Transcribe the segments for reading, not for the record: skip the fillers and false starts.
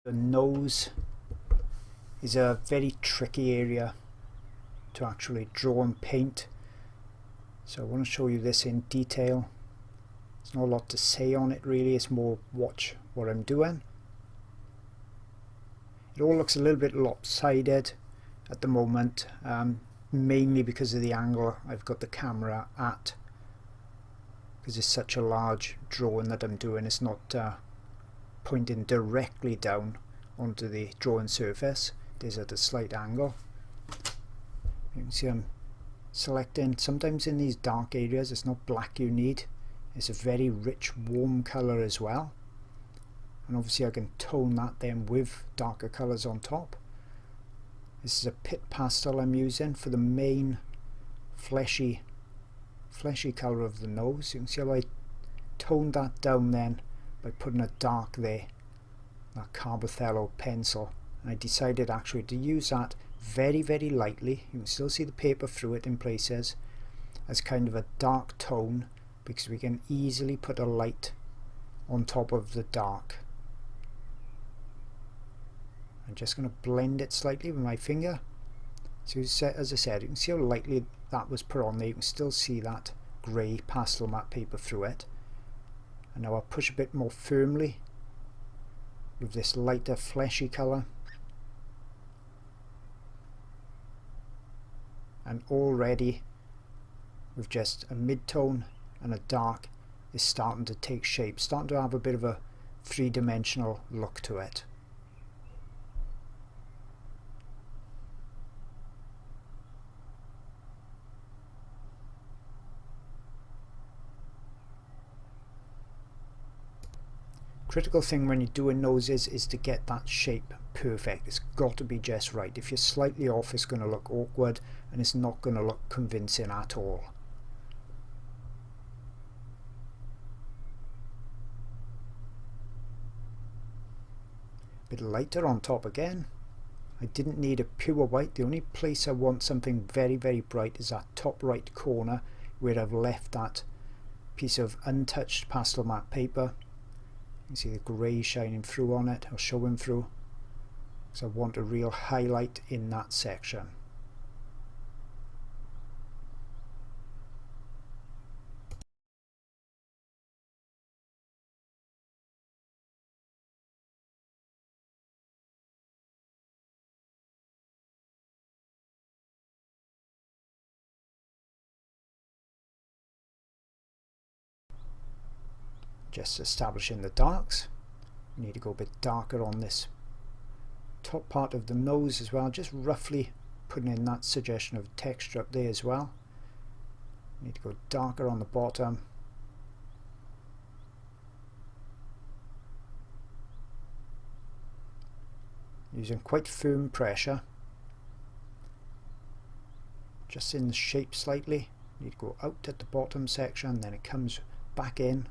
The nose is a very tricky area to actually draw and paint, so I want to show you this in detail. There's not a lot to say on it really, it's more watch what I'm doing. It all looks a little bit lopsided at the moment, mainly because of the angle I've got the camera at, because it's such a large drawing that I'm doing. It's not pointing directly down onto the drawing surface, it is at a slight angle. You can see I'm selecting, sometimes in these dark areas it's not black you need, it's a very rich warm colour as well, and obviously I can tone that then with darker colours on top. This is a pit pastel I'm using for the main fleshy colour of the nose. You can see how I toned that down then by putting a dark there, that Carbothello pencil, and I decided actually to use that very lightly. You can still see the paper through it in places, as kind of a dark tone, because we can easily put a light on top of the dark. I'm just going to blend it slightly with my finger. So as I said, you can see how lightly that was put on there. You can still see that grey pastel matte paper through it. And now I'll push a bit more firmly with this lighter fleshy colour. And already with just a mid-tone and a dark is starting to take shape, starting to have a bit of a three-dimensional look to it. Critical thing when you're doing noses is to get that shape perfect. It's got to be just right. If you're slightly off, it's going to look awkward and it's not going to look convincing at all. A bit lighter on top again. I didn't need a pure white. The only place I want something very bright is that top right corner where I've left that piece of untouched pastel matte paper. You can see the grey shining through on it, or showing through, so I want a real highlight in that section. Just establishing the darks. You need to go a bit darker on this top part of the nose as well, just roughly putting in that suggestion of texture up there as well. You need to go darker on the bottom. Using quite firm pressure, just in the shape slightly. You need to go out at the bottom section, then it comes back in.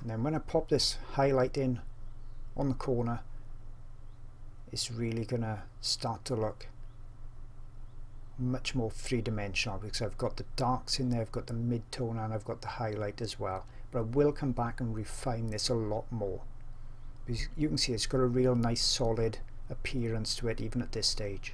And then when I pop this highlight in on the corner, it's really going to start to look much more three-dimensional, because I've got the darks in there, I've got the mid-tone, and I've got the highlight as well. But I will come back and refine this a lot more, because you can see it's got a real nice solid appearance to it even at this stage.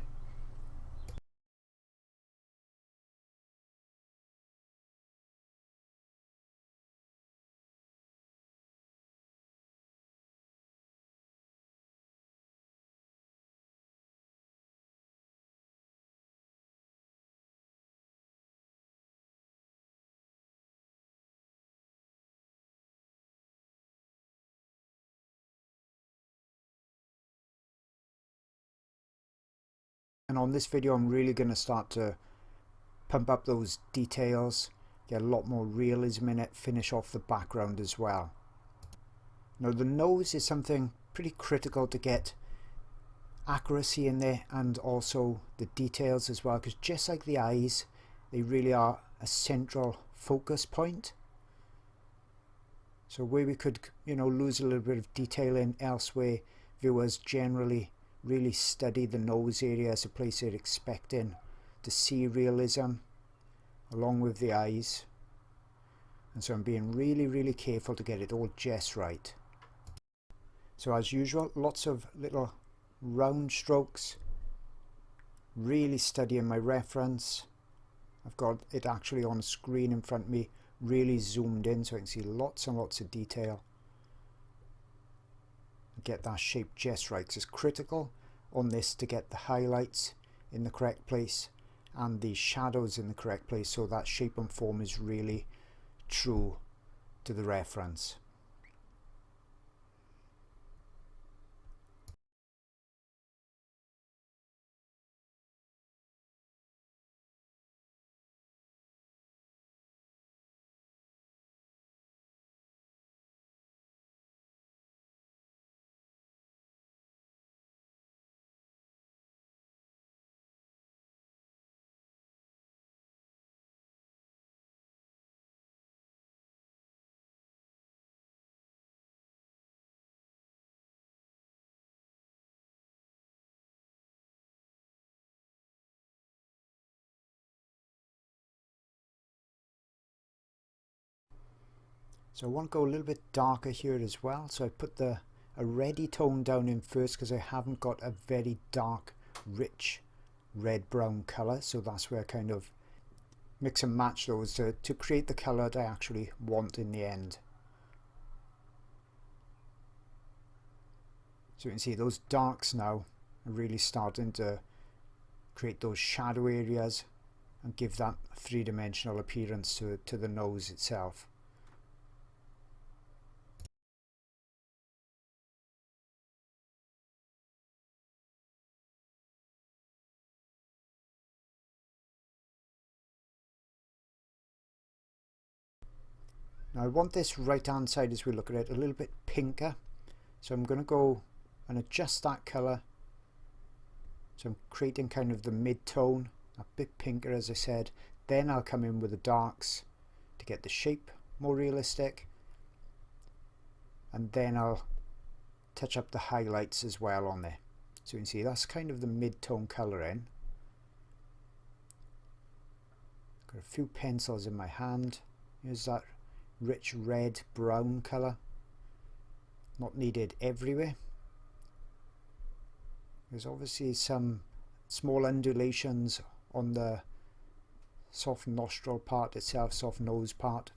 and on this video I'm really going to start to pump up those details, get a lot more realism in it, finish off the background as well. Now the nose is something pretty critical to get accuracy in there, and also the details as well, because just like the eyes, they really are a central focus point. So where we could, lose a little bit of detail in elsewhere, viewers generally really study the nose area as a place they're expecting to see realism, along with the eyes. And so I'm being really careful to get it all just right. So as usual, lots of little round strokes, really studying my reference. I've got it actually on screen in front of me, really zoomed in so I can see lots and lots of detail. Get that shape just right, because it's critical on this to get the highlights in the correct place and the shadows in the correct place, so that shape and form is really true to the reference. So I want to go a little bit darker here as well, so I put a reddy tone down in first because I haven't got a very dark, rich red-brown colour, so that's where I kind of mix and match those to create the colour that I actually want in the end. So you can see those darks now are really starting to create those shadow areas and give that three-dimensional appearance to the nose itself. Now I want this right hand side, as we look at it, a little bit pinker, so I'm going to go and adjust that colour. So I'm creating kind of the mid-tone, a bit pinker as I said. Then I'll come in with the darks to get the shape more realistic, and then I'll touch up the highlights as well on there. So you can see that's kind of the mid-tone colour in. Got a few pencils in my hand. Here's that rich red brown colour, not needed everywhere. There's obviously some small undulations on the soft nostril part itself, soft nose part.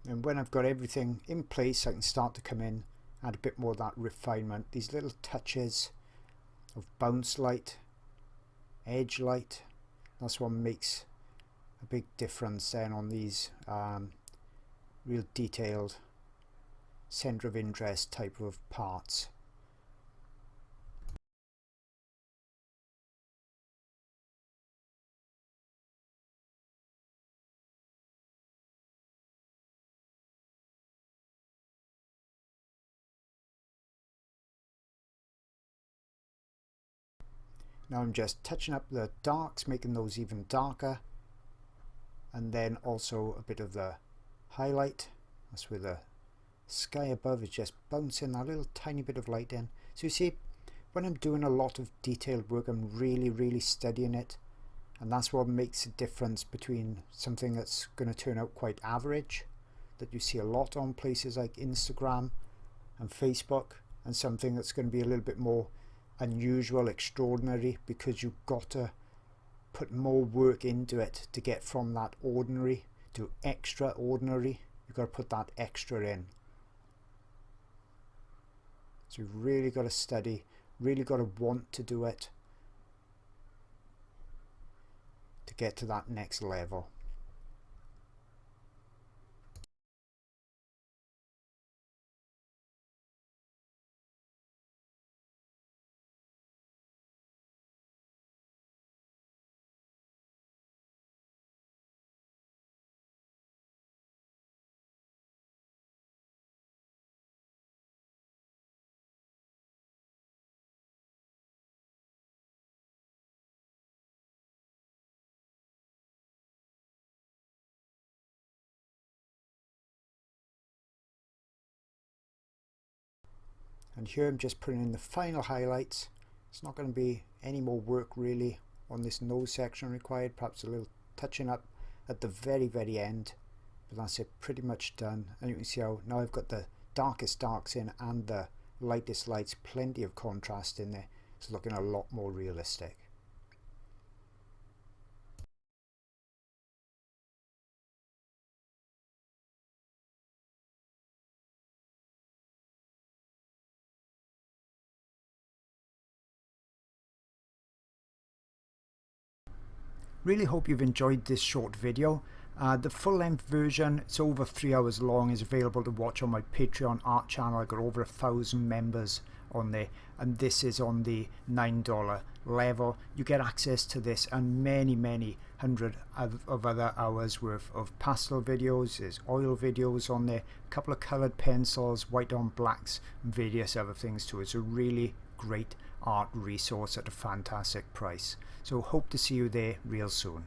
And when I've got everything in place, I can start to come in, add a bit more of that refinement, these little touches of bounce light, edge light. That's what makes a big difference then on these real detailed centre of interest type of parts. Now I'm just touching up the darks, making those even darker, and then also a bit of the highlight. That's where the sky above is just bouncing that little tiny bit of light in. So you see, when I'm doing a lot of detailed work, I'm really studying it, and that's what makes a difference between something that's going to turn out quite average, that you see a lot on places like Instagram, and Facebook, and something that's going to be a little bit more unusual, extraordinary, because you've got to put more work into it to get from that ordinary to extraordinary. You've got to put that extra in. So you've really got to study, really got to want to do it to get to that next level. And here I'm just putting in the final highlights. It's not going to be any more work really on this nose section required, perhaps a little touching up at the very end, but that's it, pretty much done. And you can see how now I've got the darkest darks in and the lightest lights, plenty of contrast in there. It's looking a lot more realistic. Really hope you've enjoyed this short video. The full-length version, it's over 3 hours long, is available to watch on my Patreon art channel. I've got over 1,000 members on there, and this is on the $9 level. You get access to this and many hundred of other hours worth of pastel videos. There's oil videos on there, a couple of colored pencils, white on blacks, and various other things too. It's a really great art resource at a fantastic price. So hope to see you there real soon.